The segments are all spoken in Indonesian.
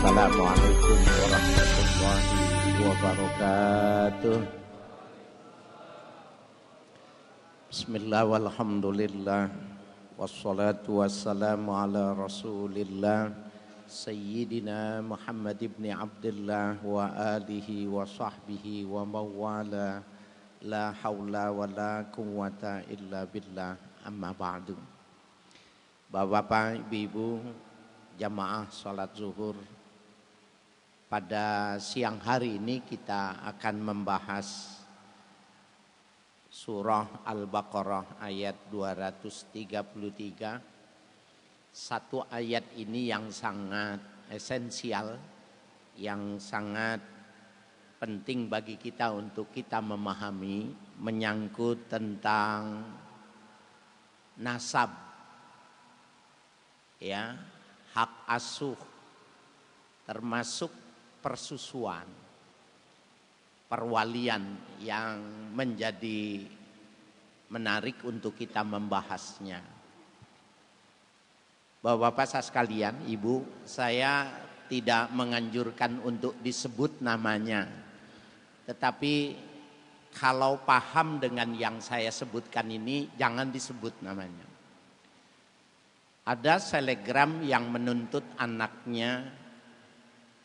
Assalamualaikum warahmatullahi wabarakatuh. Bismillah walhamdulillah wassalatu wassalamu ala rasulillah Sayyidina Muhammad ibn Abdullah wa alihi wa sahbihi wa mawala la hawla wa la quwwata illa billah amma ba'du. Bapak-bapak, ibu-ibu, jamaah salat zuhur, pada siang hari ini kita akan membahas surah Al-Baqarah ayat 233. Satu ayat ini yang sangat esensial, yang sangat penting bagi kita untuk kita memahami, menyangkut tentang nasab, ya, hak asuh, termasuk persusuan, perwalian yang menjadi menarik untuk kita membahasnya. Bapak-bapak sekalian, ibu, saya tidak menganjurkan untuk disebut namanya, tetapi kalau paham dengan yang saya sebutkan ini, jangan disebut namanya. Ada selegram yang menuntut anaknya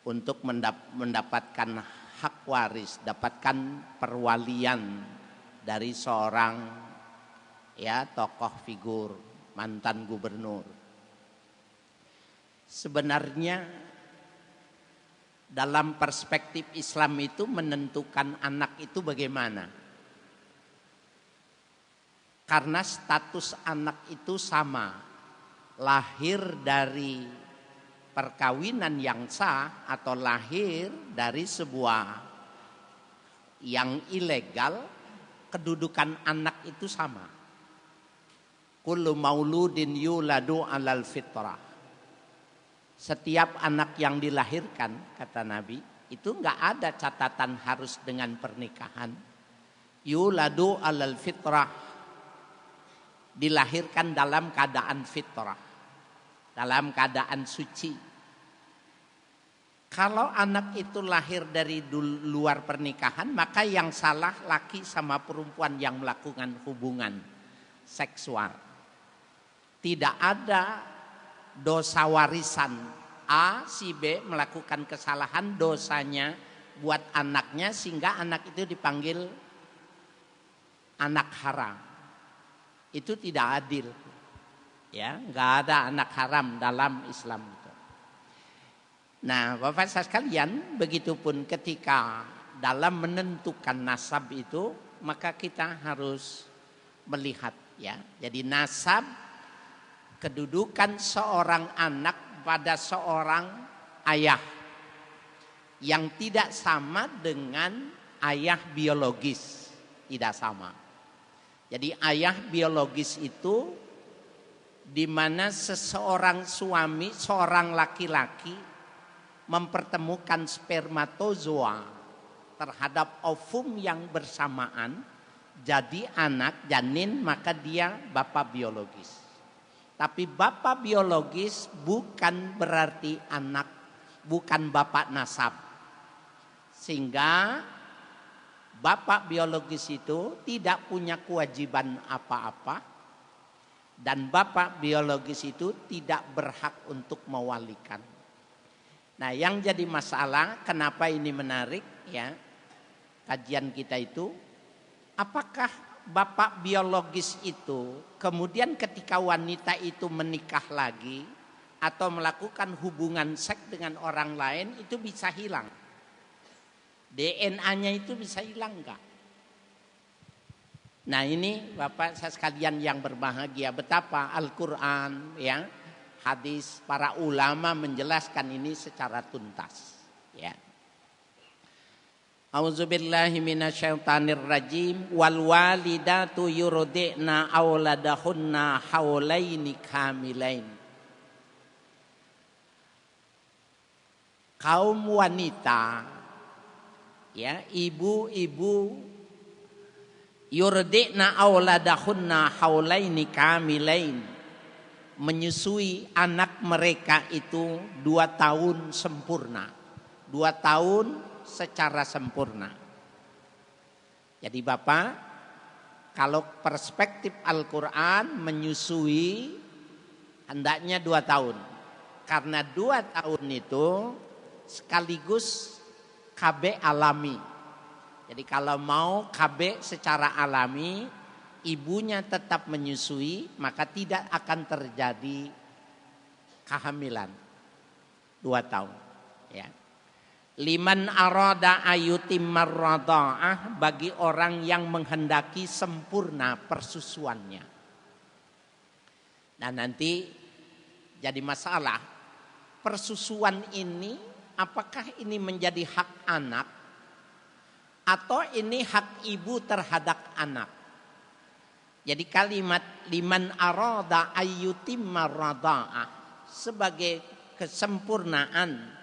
untuk mendapatkan hak waris, dapatkan perwalian dari seorang, ya, tokoh figur, mantan gubernur. Sebenarnya dalam perspektif Islam itu menentukan anak itu bagaimana? Karena status anak itu sama, lahir dari perkawinan yang sah atau lahir dari sebuah yang ilegal, kedudukan anak itu sama. Kullu mauludin yuladu alal fitrah. Setiap anak yang dilahirkan, kata Nabi, itu enggak ada catatan harus dengan pernikahan. Yuladu alal fitrah, dilahirkan dalam keadaan fitrah, dalam keadaan suci. Kalau anak itu lahir dari luar pernikahan, maka yang salah laki sama perempuan yang melakukan hubungan seksual. Tidak ada dosa warisan. A, si B melakukan kesalahan, dosanya buat anaknya sehingga anak itu dipanggil anak haram. Itu tidak adil. Ya, nggak ada anak haram dalam Islam itu. Nah, Bapak sekalian, begitupun ketika dalam menentukan nasab itu, maka kita harus melihat, ya. Jadi nasab, kedudukan seorang anak pada seorang ayah yang tidak sama dengan ayah biologis, tidak sama. Jadi ayah biologis itu di mana seseorang suami, seorang laki-laki mempertemukan spermatozoa terhadap ovum yang bersamaan, jadi anak janin, maka dia bapak biologis. Tapi bapak biologis bukan berarti anak, bukan bapak nasab. Sehingga bapak biologis itu tidak punya kewajiban apa-apa. Dan bapak biologis itu tidak berhak untuk mewalikan. Nah, yang jadi masalah, kenapa ini menarik, ya, kajian kita itu, apakah bapak biologis itu kemudian ketika wanita itu menikah lagi atau melakukan hubungan seks dengan orang lain itu bisa hilang? DNA-nya itu bisa hilang enggak? Nah, ini Bapak sekalian yang berbahagia, betapa Al-Quran, ya, hadis para ulama menjelaskan ini secara tuntas, ya. A'udzubillahi minasyaitonir rajim. Wal walidatu yurdi'na auladahunna haulaini kamilain. Kaum wanita, ya, ibu-ibu, yurdi'na auladahunna haulaini kamilain, menyusui anak mereka itu 2 tahun sempurna. 2 tahun secara sempurna. Jadi Bapak, kalau perspektif Al-Quran menyusui hendaknya 2 tahun. Karena 2 tahun itu sekaligus KB alami. Jadi kalau mau KB secara alami, ibunya tetap menyusui, maka tidak akan terjadi kehamilan 2 tahun. Ya. Liman arada ayutimmar radha'ah, bagi orang yang menghendaki sempurna persusuannya. Nah nanti jadi masalah, persusuan ini apakah ini menjadi hak anak atau ini hak ibu terhadap anak. Jadi kalimat liman arada ayyutimmar radha'ah sebagai kesempurnaan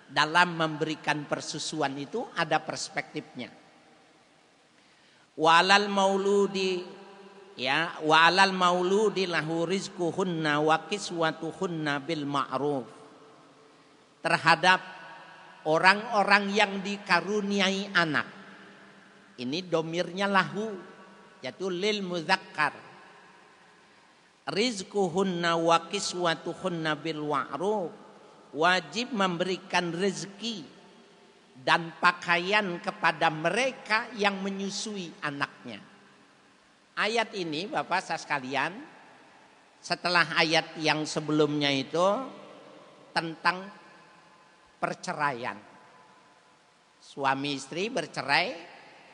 dalam memberikan persusuan itu ada perspektifnya. Walal mauludi ya walal mauludi lahu rizquhunna wa kiswatuhunna bil ma'ruf. Terhadap orang-orang yang dikaruniai anak. Ini domirnya lahu, yaitu lil muzakkar. Rizquhunna wa kiswatuhunna bil ma'ruf, wajib memberikan rezeki dan pakaian kepada mereka yang menyusui anaknya. Ayat ini Bapak Saudara sekalian, setelah ayat yang sebelumnya itu tentang perceraian. Suami istri bercerai,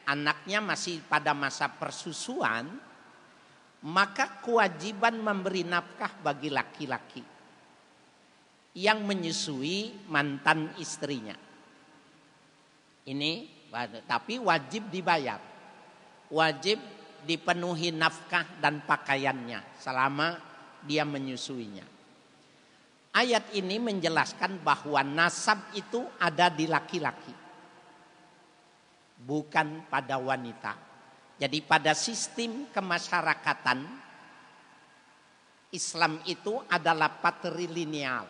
anaknya masih pada masa persusuan, maka kewajiban memberi nafkah bagi laki-laki yang menyusui mantan istrinya. Ini tapi wajib dibayar. Wajib dipenuhi nafkah dan pakaiannya selama dia menyusuinya. Ayat ini menjelaskan bahwa nasab itu ada di laki-laki, bukan pada wanita. Jadi pada sistem kemasyarakatan Islam itu adalah patrilineal,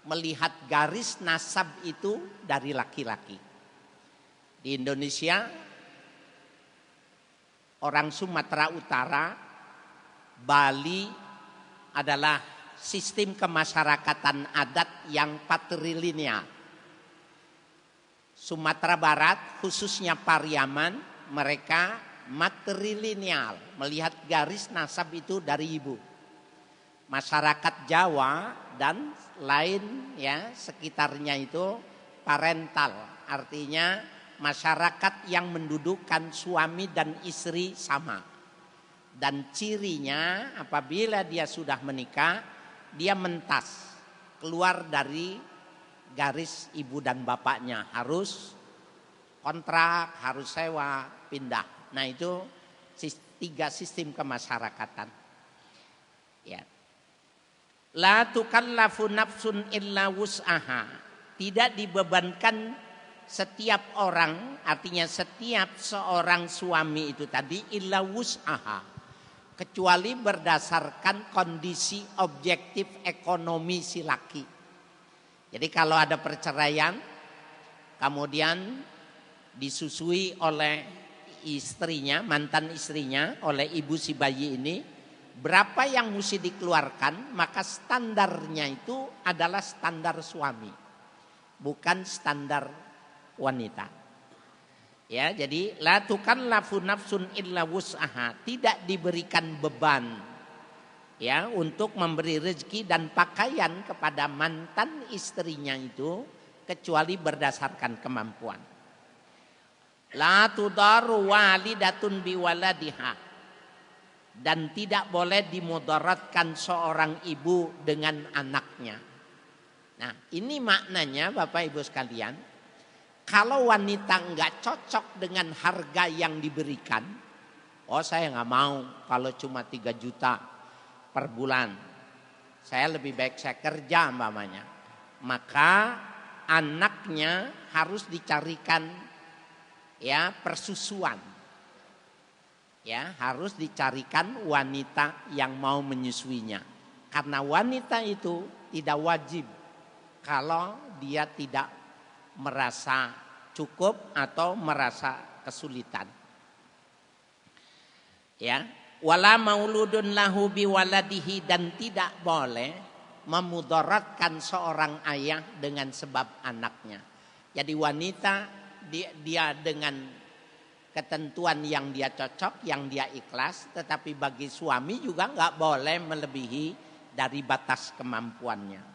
melihat garis nasab itu dari laki-laki. Di Indonesia, orang Sumatera Utara, Bali adalah sistem kemasyarakatan adat yang patrilineal. Sumatera Barat, khususnya Pariaman, mereka matrilineal, melihat garis nasab itu dari ibu. Masyarakat Jawa dan lain ya sekitarnya itu parental, artinya masyarakat yang mendudukkan suami dan istri sama. Dan cirinya apabila dia sudah menikah, dia mentas keluar dari garis ibu dan bapaknya, harus kontrak, harus sewa, pindah. Nah itu 3 sistem kemasyarakatan. Ya. La tukallafu nafsun illa wus'aha. Tidak dibebankan setiap orang, artinya setiap seorang suami itu tadi illa wus'aha, kecuali berdasarkan kondisi objektif ekonomi si laki. Jadi kalau ada perceraian, kemudian disusui oleh istrinya, mantan istrinya, oleh ibu si bayi ini, berapa yang mesti dikeluarkan, maka standarnya itu adalah standar suami, bukan standar wanita. Ya, jadi la tukallafu nafsun illa wus'aha, tidak diberikan beban ya untuk memberi rezeki dan pakaian kepada mantan istrinya itu kecuali berdasarkan kemampuan. La tudaru walidatun biwaladiha, dan tidak boleh dimudaratkan seorang ibu dengan anaknya. Nah, ini maknanya Bapak Ibu sekalian, kalau wanita enggak cocok dengan harga yang diberikan, oh saya enggak mau kalau cuma 3 juta per bulan, saya lebih baik saya kerja umpamanya, maka anaknya harus dicarikan ya persusuan, ya harus dicarikan wanita yang mau menyusuinya. Karena wanita itu tidak wajib kalau dia tidak merasa cukup atau merasa kesulitan. Ya, wala mauludun lahu biwaladihi, dan tidak boleh memudaratkan seorang ayah dengan sebab anaknya. Jadi wanita dia dengan ketentuan yang dia cocok, yang dia ikhlas, tetapi bagi suami juga nggak boleh melebihi dari batas kemampuannya.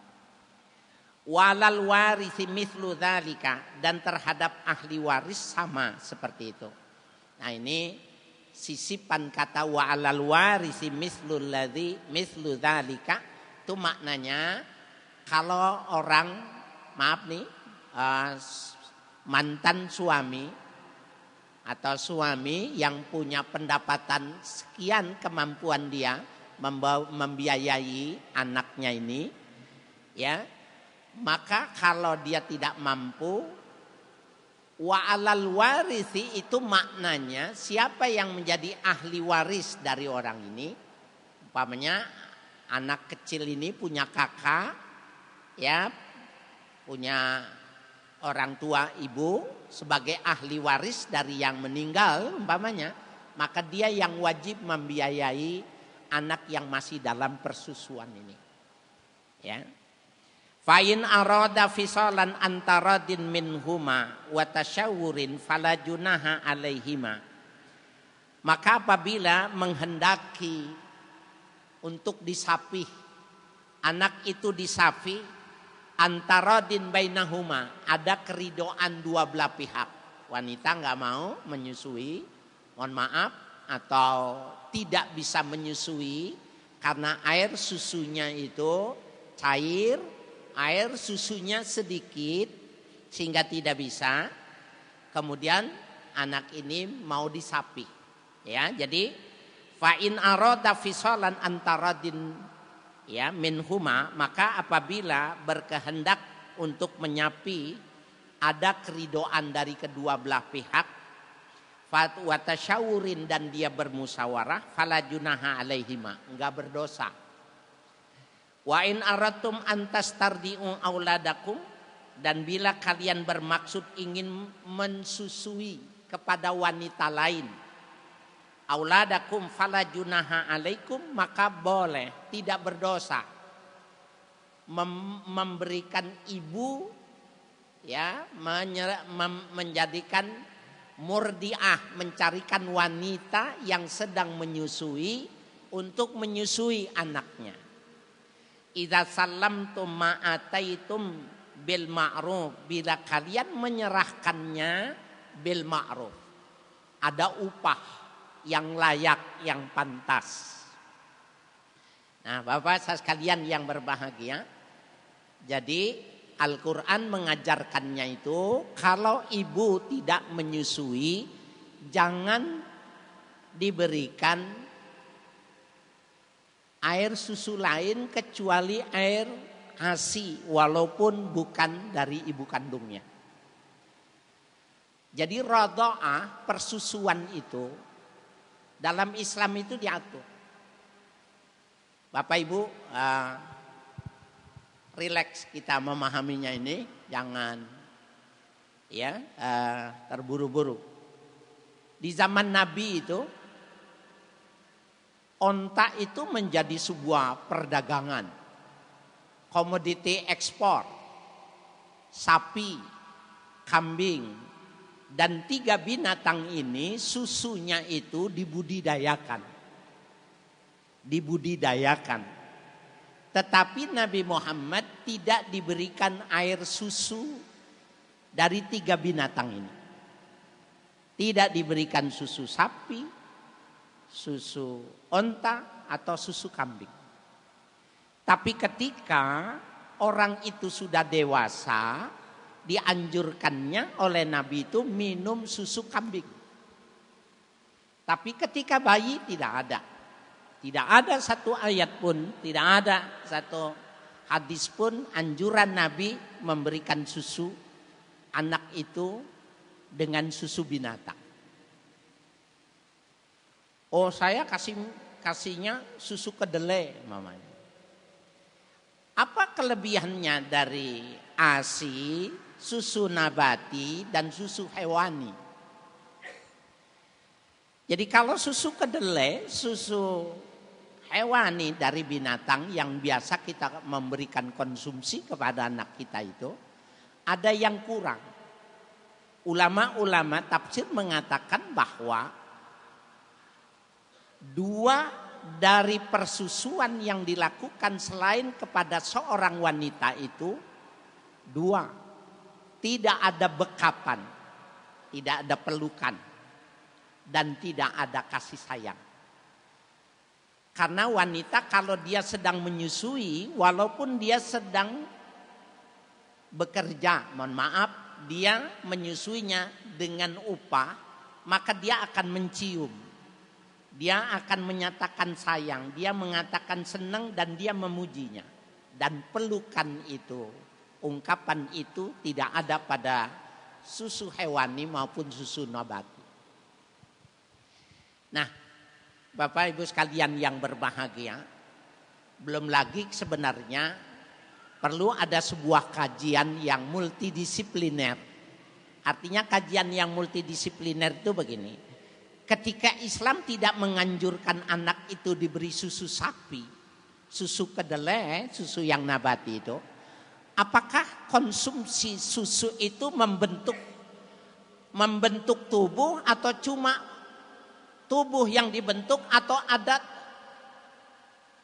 Walal warisi mislu dzalika, dan terhadap ahli waris sama seperti itu. Nah, ini sisipan kata walal warisi mislu dzalika itu maknanya kalau orang, maaf nih, mantan suami atau suami yang punya pendapatan sekian kemampuan dia membiayai anaknya ini, ya, maka kalau dia tidak mampu, wa alal warisi itu maknanya siapa yang menjadi ahli waris dari orang ini. Umpamanya anak kecil ini punya kakak, ya, punya orang tua ibu sebagai ahli waris dari yang meninggal umpamanya, maka dia yang wajib membiayai anak yang masih dalam persusuan ini. Ya. Fa in arada fisalan antaradin minhuma wa tasyawurin fala junaha alaihima. Maka apabila menghendaki untuk disapih, anak itu disapih, antaradin bainahuma, ada keridoan dua belah pihak. Wanita nggak mau menyusui, mohon maaf, atau tidak bisa menyusui karena air susunya itu cair, air susunya sedikit sehingga tidak bisa. Kemudian anak ini mau disapih, ya. Jadi fa in arada fisalan antaradin, ya, minhuma, maka apabila berkehendak untuk menyapi, ada keridoan dari kedua belah pihak, wa tasyawurin, dan dia bermusyawarah, fala junaha alaihima, enggak berdosa. Wa in aratum antastardiu auladakum, dan bila kalian bermaksud ingin mensusui kepada wanita lain, auladakum fala junaha alaikum, maka boleh, tidak berdosa memberikan ibu, ya, menjadikan murdiah, mencarikan wanita yang sedang menyusui untuk menyusui anaknya. Idza sallamtum ma ataitum bil ma'ruf, bila kalian menyerahkannya bil ma'ruf, ada upah yang layak, yang pantas. Nah, Bapak sekalian yang berbahagia, jadi Al-Quran mengajarkannya itu, kalau ibu tidak menyusui, jangan diberikan air susu lain kecuali air ASI, walaupun bukan dari ibu kandungnya. Jadi radha'ah, persusuan itu dalam Islam itu diatur. Bapak Ibu, rileks kita memahaminya ini, jangan ya terburu-buru. Di zaman Nabi itu, onta itu menjadi sebuah perdagangan, komoditi ekspor. Sapi, kambing, dan 3 binatang ini susunya itu dibudidayakan. Tetapi Nabi Muhammad tidak diberikan air susu dari 3 binatang ini. Tidak diberikan susu sapi, susu onta, atau susu kambing. Tapi ketika orang itu sudah dewasa, dianjurkannya oleh Nabi itu minum susu kambing. Tapi ketika bayi tidak ada. Tidak ada satu ayat pun, tidak ada satu hadis pun anjuran Nabi memberikan susu anak itu dengan susu binatang. Oh, saya kasihnya susu kedelai mamanya. kelebihannya dari ASI, susu nabati, dan susu hewani? Jadi kalau susu kedelai, susu hewani dari binatang yang biasa kita memberikan konsumsi kepada anak kita itu, ada yang kurang. Ulama-ulama tafsir mengatakan bahwa 2 dari persusuan yang dilakukan selain kepada seorang wanita itu 2, tidak ada bekapan, tidak ada pelukan, dan tidak ada kasih sayang. Karena wanita kalau dia sedang menyusui, walaupun dia sedang bekerja, mohon maaf, dia menyusuinya dengan upah, maka dia akan mencium. Dia akan menyatakan sayang, dia mengatakan senang, dan dia memujinya. Dan pelukan itu, ungkapan itu tidak ada pada susu hewani maupun susu nabati. Nah, Bapak Ibu sekalian yang berbahagia, belum lagi sebenarnya perlu ada sebuah kajian yang multidisipliner. Artinya kajian yang multidisipliner itu begini. Ketika Islam tidak menganjurkan anak itu diberi susu sapi, susu kedelai, susu yang nabati itu, apakah konsumsi susu itu membentuk tubuh, atau cuma tubuh yang dibentuk, atau ada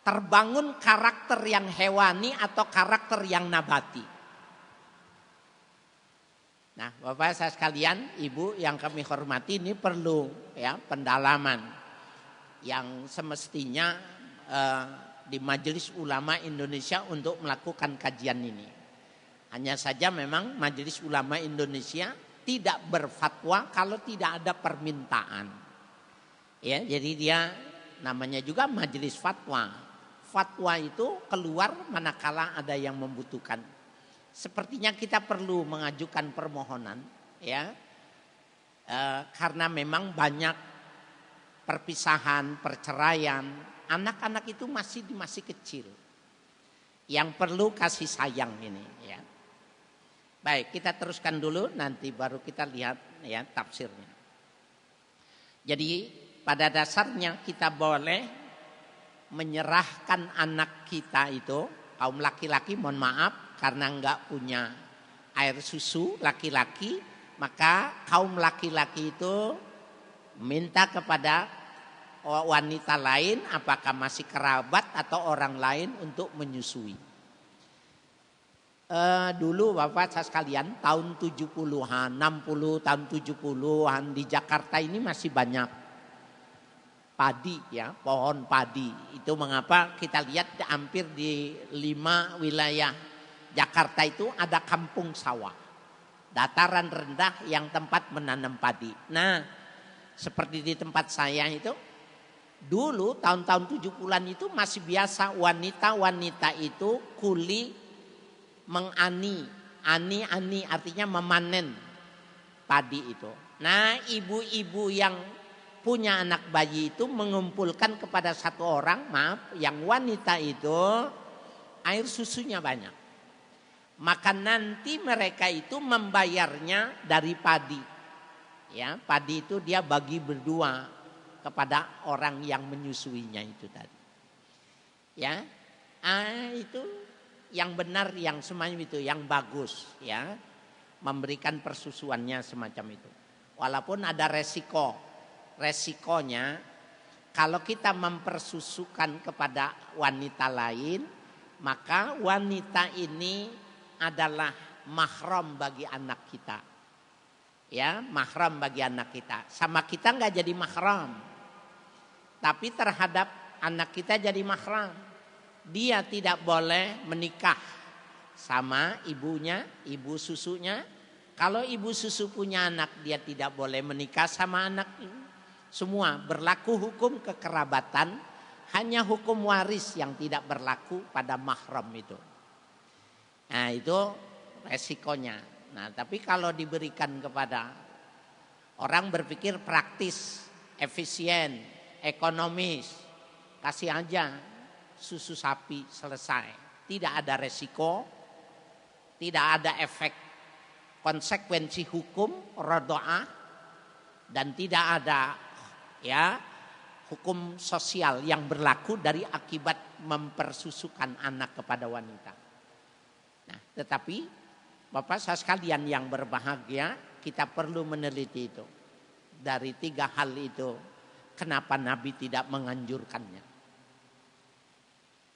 terbangun karakter yang hewani atau karakter yang nabati? Nah, Bapak saya sekalian, Ibu yang kami hormati, ini perlu ya pendalaman yang semestinya di Majelis Ulama Indonesia untuk melakukan kajian ini. Hanya saja memang Majelis Ulama Indonesia tidak berfatwa kalau tidak ada permintaan. Ya, jadi dia namanya juga majelis fatwa. Fatwa itu keluar manakala ada yang membutuhkan. Sepertinya kita perlu mengajukan permohonan, ya, karena memang banyak perpisahan, perceraian, anak-anak itu masih kecil, yang perlu kasih sayang ini, ya. Baik, kita teruskan dulu, nanti baru kita lihat ya tafsirnya. Jadi pada dasarnya kita boleh menyerahkan anak kita itu, kaum laki-laki mohon maaf, karena enggak punya air susu laki-laki, maka kaum laki-laki itu minta kepada wanita lain, apakah masih kerabat atau orang lain, untuk menyusui. Dulu Bapak saya sekalian, tahun 70-an, 60, tahun 70-an di Jakarta ini masih banyak padi, ya, pohon padi. Itu mengapa kita lihat hampir di 5 wilayah Jakarta itu ada kampung sawah, dataran rendah yang tempat menanam padi. Nah, seperti di tempat saya itu, dulu tahun-tahun 70-an itu masih biasa wanita-wanita itu kuli mengani, ani artinya memanen padi itu. Nah, ibu-ibu yang punya anak bayi itu mengumpulkan kepada satu orang, yang wanita itu air susunya banyak. Maka nanti mereka itu membayarnya dari padi. Ya, padi itu dia bagi berdua kepada orang yang menyusuinya itu tadi. Ya, itu yang benar, yang semacam itu, yang bagus, ya, memberikan persusuannya semacam itu. Walaupun ada resikonya kalau kita mempersusukan kepada wanita lain, maka wanita ini adalah mahram bagi anak kita. Ya, mahram bagi anak kita. Sama kita enggak jadi mahram, tapi terhadap anak kita jadi mahram. Dia tidak boleh menikah sama ibunya, ibu susunya. Kalau ibu susu punya anak, dia tidak boleh menikah sama anak ini. Semua berlaku hukum kekerabatan, hanya hukum waris yang tidak berlaku pada mahram itu. Nah, itu resikonya. Nah, tapi kalau diberikan kepada orang berpikir praktis, efisien, ekonomis, kasih aja susu sapi, selesai. tidak ada resiko, tidak ada efek konsekuensi hukum radha'ah, dan tidak ada ya hukum sosial yang berlaku dari akibat mempersusukan anak kepada wanita. Nah, tetapi Bapak saya sekalian yang berbahagia, kita perlu meneliti itu. Dari 3 hal itu, kenapa Nabi tidak menganjurkannya?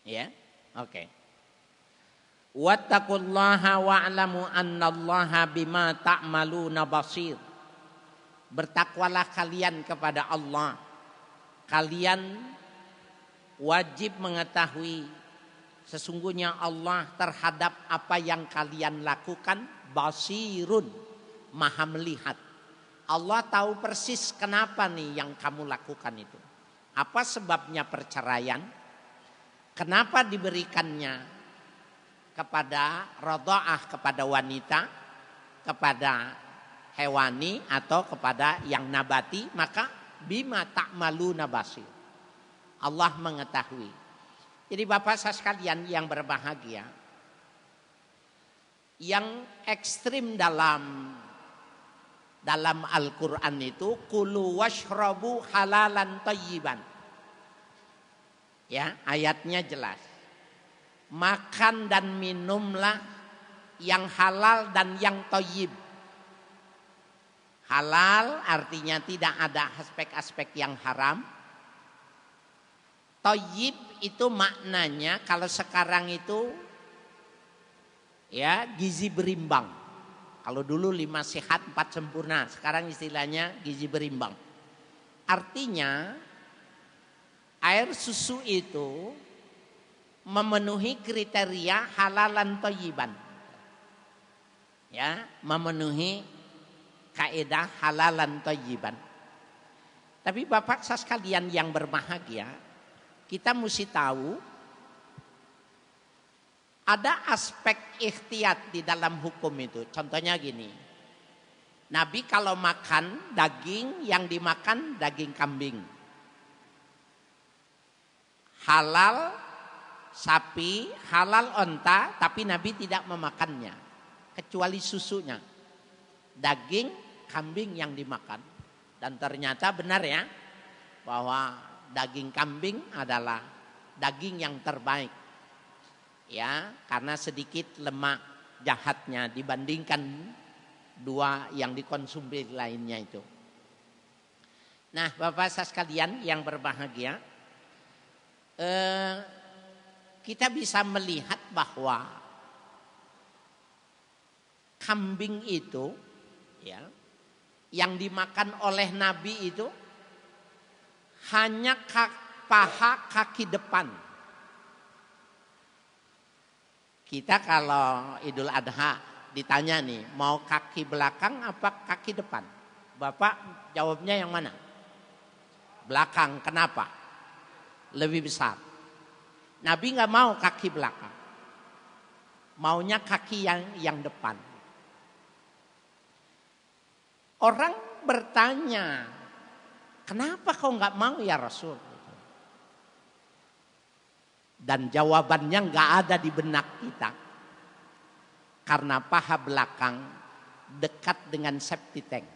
Ya, oke. Wattaqullaha wa'lamu annallaha bima ta'maluna basir. Bertakwalah kalian kepada Allah. Kalian wajib mengetahui sesungguhnya Allah terhadap apa yang kalian lakukan basirun, maha melihat. Allah tahu persis kenapa nih yang kamu lakukan itu. Apa sebabnya perceraian? Kenapa diberikannya kepada radha'ah, kepada wanita, kepada hewani atau kepada yang nabati, maka bima ta'maluna basir. Allah mengetahui. Jadi Bapak saya sekalian yang berbahagia, yang ekstrim dalam Al-Quran itu kulu washrabu halalan thayyiban. Ya, ayatnya jelas. Makan dan minumlah yang halal dan yang thayyib. Halal artinya tidak ada aspek-aspek yang haram. Thayyib itu maknanya kalau sekarang itu ya gizi berimbang. Kalau dulu 5 sehat 4 sempurna, sekarang istilahnya gizi berimbang. Artinya air susu itu memenuhi kriteria halalan thayyiban. Ya, memenuhi kaidah halalan thayyiban. Tapi Bapak saya sekalian yang berbahagia, kita mesti tahu ada aspek ikhtiyat di dalam hukum itu. Contohnya gini. Nabi kalau makan daging, yang dimakan daging kambing. Halal sapi, halal onta, tapi Nabi tidak memakannya. Kecuali susunya. Daging kambing yang dimakan. Dan ternyata benar ya, bahwa daging kambing adalah daging yang terbaik. Ya, karena sedikit lemak jahatnya dibandingkan 2 yang dikonsumsi lainnya itu. Nah, Bapak saya sekalian yang berbahagia, kita bisa melihat bahwa kambing itu ya, yang dimakan oleh Nabi itu hanya paha kaki depan. Kita kalau Idul Adha ditanya nih, mau kaki belakang apa kaki depan? Bapak jawabnya yang mana? Belakang. Kenapa? Lebih besar. Nabi nggak mau kaki belakang. Maunya kaki yang depan. Orang bertanya, kenapa kau nggak mau ya Rasul? Dan jawabannya nggak ada di benak kita. Karena paha belakang dekat dengan septic tank.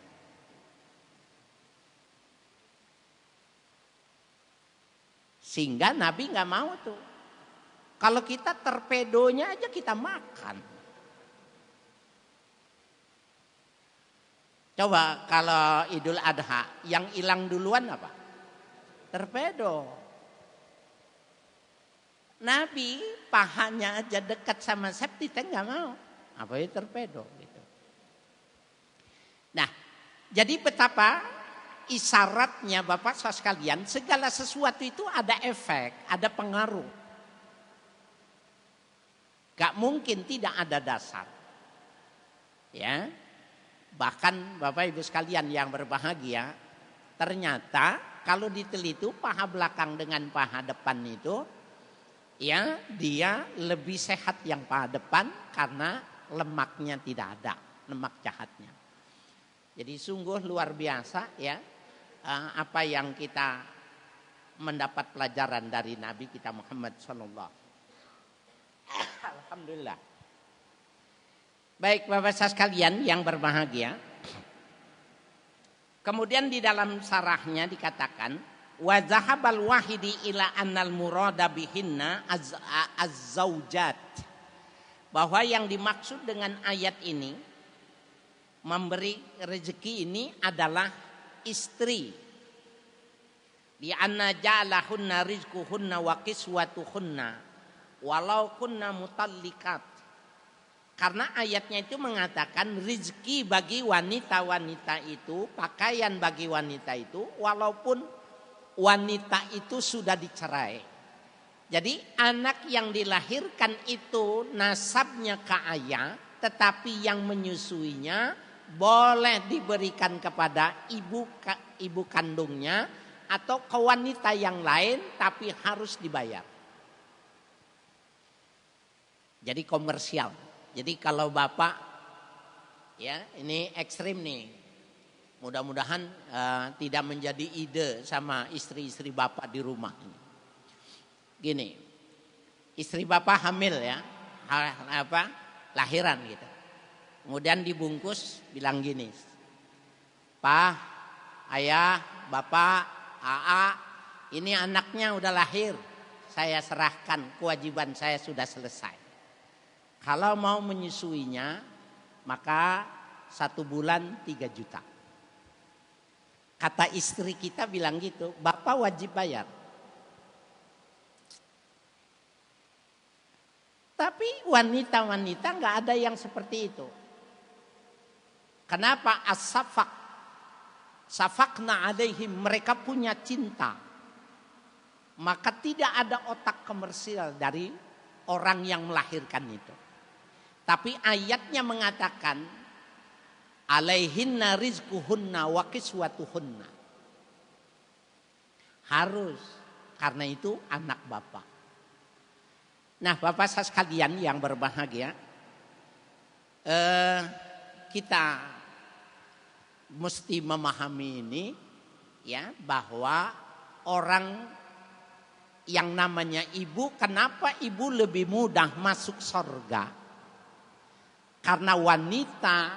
Sehingga Nabi nggak mau tuh. Kalau kita torpedonya aja kita makan. Coba kalau Idul Adha yang hilang duluan apa? Torpedo. Nabi pahanya aja dekat sama septic tank nggak mau. Apa itu torpedo gitu. Nah, jadi betapa isyaratnya Bapak Saudara sekalian, segala sesuatu itu ada efek, ada pengaruh. Gak mungkin tidak ada dasar. Ya. Bahkan Bapak Ibu sekalian yang berbahagia, ternyata kalau diteliti paha belakang dengan paha depan itu, ya dia lebih sehat yang paha depan karena lemaknya tidak ada, lemak jahatnya. Jadi sungguh luar biasa ya apa yang kita mendapat pelajaran dari Nabi kita Muhammad SAW. Alhamdulillah. Baik Bapak sekalian yang berbahagia. Kemudian di dalam sarahnya dikatakan wa zahabal wahidi ila annal murada bihinna az-zaujat. Bahwa yang dimaksud dengan ayat ini memberi rezeki ini adalah istri. Di anna ja'alahunna rizquhunna wa kiswatuhunna walau kunna mutalliqat. Karena ayatnya itu mengatakan rezeki bagi wanita-wanita itu, pakaian bagi wanita itu walaupun wanita itu sudah dicerai. Jadi anak yang dilahirkan itu nasabnya ke ayah, tetapi yang menyusuinya boleh diberikan kepada ibu kandungnya atau ke wanita yang lain, tapi harus dibayar. Jadi komersial. Jadi kalau bapak, ya ini ekstrim nih, mudah-mudahan tidak menjadi ide sama istri-istri bapak di rumah ini. Gini, istri bapak hamil ya, lahiran gitu. Kemudian dibungkus bilang gini, Pak, Ayah, Bapak, AA, ini anaknya udah lahir, saya serahkan, kewajiban saya sudah selesai. Kalau mau menyusuinya, maka 1 bulan 3 juta. Kata istri kita bilang gitu, Bapak wajib bayar. Tapi wanita-wanita nggak ada yang seperti itu. Kenapa? As-safaq. Safaqna alaihim, mereka punya cinta. Maka tidak ada otak komersial dari orang yang melahirkan itu. Tapi ayatnya mengatakan alaihinna rizquhunna wa kiswatuhunna. Harus, karena itu anak bapak. Nah, Bapak sekalian yang berbahagia, kita mesti memahami ini ya, bahwa orang yang namanya ibu, kenapa ibu lebih mudah masuk surga? Karena wanita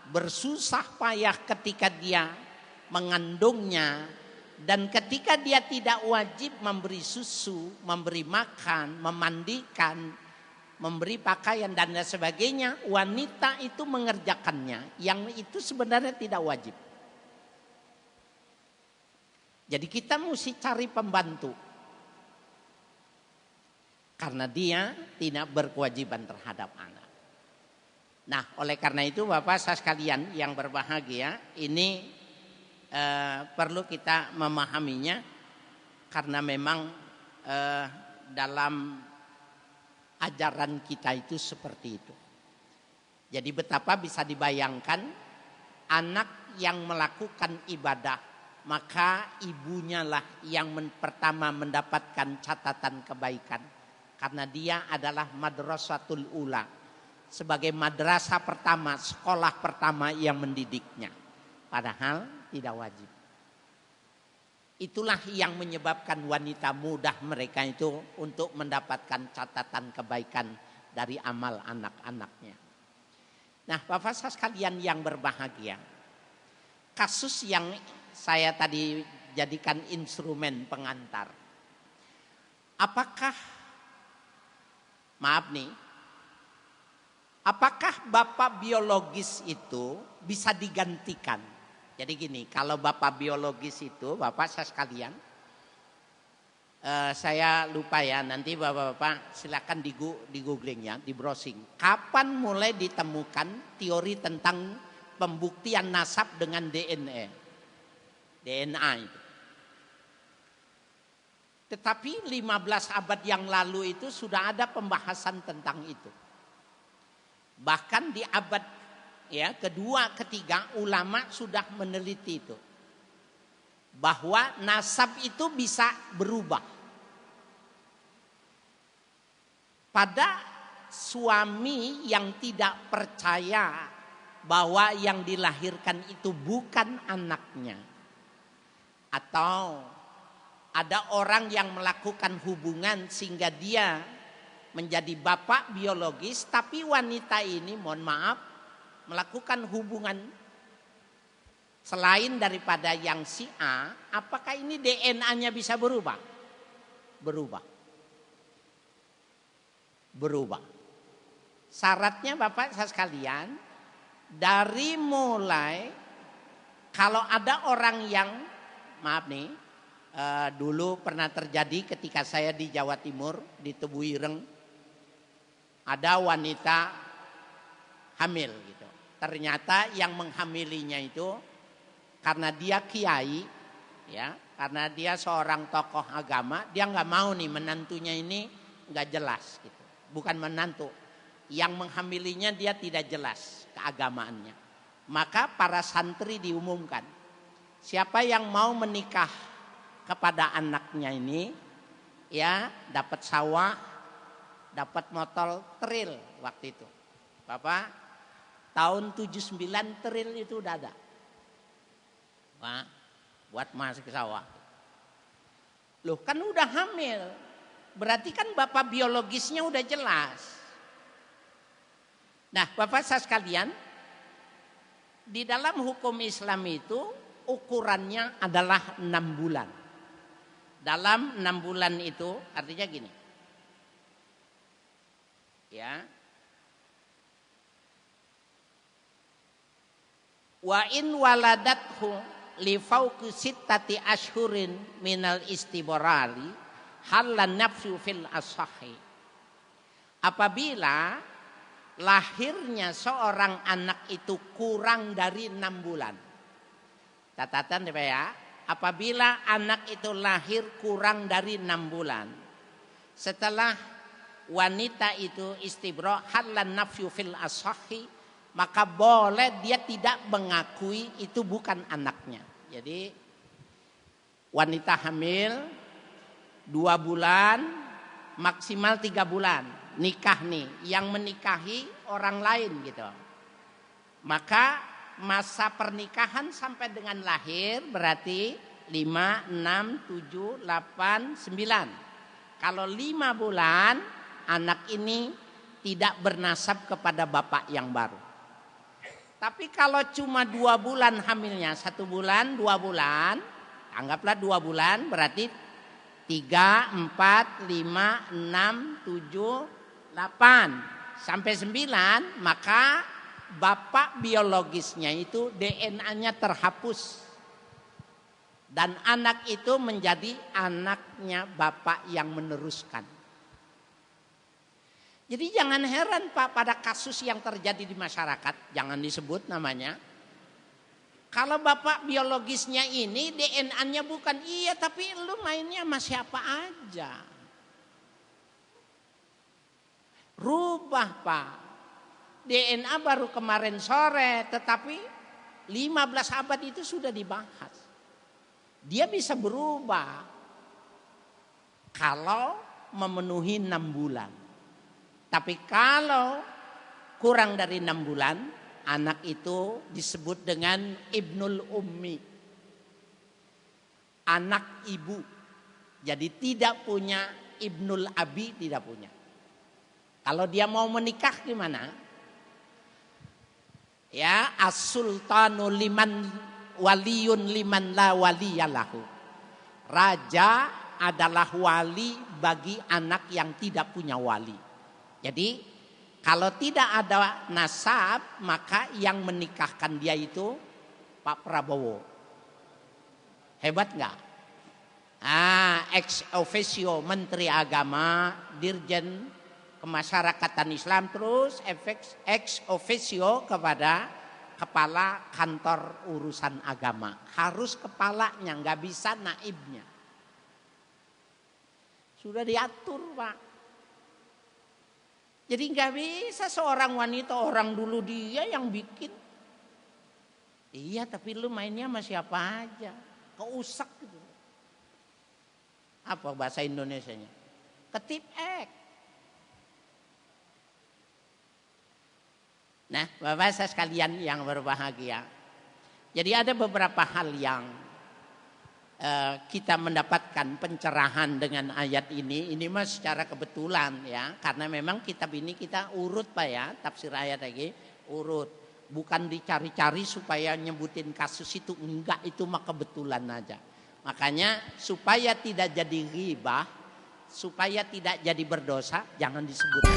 bersusah payah ketika dia mengandungnya, dan ketika dia tidak wajib memberi susu, memberi makan, memandikan, memberi pakaian dan lain sebagainya, wanita itu mengerjakannya, yang itu sebenarnya tidak wajib. Jadi kita mesti cari pembantu, karena dia tidak berkewajiban terhadap anak. Nah, oleh karena itu Bapak sekalian yang berbahagia, ini perlu kita memahaminya, karena memang dalam ajaran kita itu seperti itu. Jadi betapa bisa dibayangkan anak yang melakukan ibadah, maka ibunya lah yang pertama mendapatkan catatan kebaikan, karena dia adalah madrasatul ula, sebagai madrasah pertama, sekolah pertama yang mendidiknya. Padahal tidak wajib. Itulah yang menyebabkan wanita mudah mereka itu untuk mendapatkan catatan kebaikan dari amal anak-anaknya. Nah, Bapak sekalian yang berbahagia, kasus yang saya tadi jadikan instrumen pengantar. Apakah bapak biologis itu bisa digantikan? Jadi gini, kalau bapak biologis itu, Bapak sekalian, saya lupa ya, nanti bapak-bapak silakan di googling ya, di browsing. Kapan mulai ditemukan teori tentang pembuktian nasab dengan DNA itu. Tetapi 15 abad yang lalu itu sudah ada pembahasan tentang itu. Bahkan di abad kedua, ketiga, ulama sudah meneliti itu, bahwa nasab itu bisa berubah. Pada suami yang tidak percaya bahwa yang dilahirkan itu bukan anaknya, atau ada orang yang melakukan hubungan sehingga dia menjadi bapak biologis, tapi wanita ini mohon maaf melakukan hubungan selain daripada yang si A, apakah ini DNA-nya bisa berubah? Berubah. Berubah. Syaratnya Bapak sekalian, dari mulai kalau ada orang yang, maaf nih, dulu pernah terjadi ketika saya di Jawa Timur, di Tebuireng, ada wanita hamil gitu. Ternyata yang menghamilinya itu karena dia kiai, ya, karena dia seorang tokoh agama, dia nggak mau nih menantunya ini nggak jelas gitu. Bukan menantu, yang menghamilinya dia tidak jelas keagamaannya. Maka para santri diumumkan, siapa yang mau menikah kepada anaknya ini, ya dapat sawah, dapat motor tril waktu itu. Bapak, tahun 79 tril itu udah ada. Wah, buat masuk ke sawah. Loh kan udah hamil, berarti kan bapak biologisnya udah jelas. Nah Bapak sekalian, di dalam hukum Islam itu ukurannya adalah 6 bulan. Dalam 6 bulan itu artinya gini. Ya. Wa in waladathu li fauqi sittati ashhurin minal istiborali halan nafsu fil asahi. Apabila lahirnya seorang anak itu kurang dari 6 bulan. Catatan ya, apabila anak itu lahir kurang dari 6 bulan. Setelah wanita itu istibra halan nafsu fil asahi, maka boleh dia tidak mengakui itu bukan anaknya. Jadi wanita hamil 2 bulan, maksimal 3 bulan nikah nih, yang menikahi orang lain gitu. Maka masa pernikahan sampai dengan lahir berarti 5, 6, 7, 8, 9. Kalau 5 bulan anak ini tidak bernasab kepada bapak yang baru. Tapi kalau cuma 2 bulan hamilnya, 1 bulan, 2 bulan, anggaplah 2 bulan berarti 3, 4, 5, 6, 7, 8 sampai 9, maka bapak biologisnya itu DNA-nya terhapus. Dan anak itu menjadi anaknya bapak yang meneruskan. Jadi jangan heran Pak pada kasus yang terjadi di masyarakat, jangan disebut namanya. Kalau bapak biologisnya ini DNA-nya bukan, iya tapi lu mainnya sama siapa aja. Rubah Pak. DNA baru kemarin sore, tetapi 15 abad itu sudah dibahas. Dia bisa berubah kalau memenuhi 6 bulan. Tapi kalau kurang dari 6 bulan, anak itu disebut dengan ibnul ummi. Anak ibu. Jadi tidak punya ibnul abi, tidak punya. Kalau dia mau menikah gimana? Ya, as-sultanu liman waliyun liman la waliyalahu. Raja adalah wali bagi anak yang tidak punya wali. Jadi kalau tidak ada nasab, maka yang menikahkan dia itu Pak Prabowo. Hebat nggak? Ex officio Menteri Agama, Dirjen Kemasyarakatan Islam, terus ex officio kepada kepala kantor urusan agama. Harus kepalanya, nggak bisa naibnya. Sudah diatur Pak. Jadi nggak bisa seorang wanita, orang dulu dia yang bikin. Iya tapi lu mainnya sama siapa aja. Keusak gitu. Apa bahasa Indonesianya? Ketip ek. Nah, Bapak saya sekalian yang berbahagia. Jadi ada beberapa hal yang kita mendapatkan pencerahan dengan ayat ini mah secara kebetulan ya, karena memang kitab ini kita urut Pak ya, tafsir ayat lagi urut, bukan dicari-cari supaya nyebutin kasus itu, enggak, itu mah kebetulan aja. Makanya supaya tidak jadi ghibah, supaya tidak jadi berdosa, jangan disebut.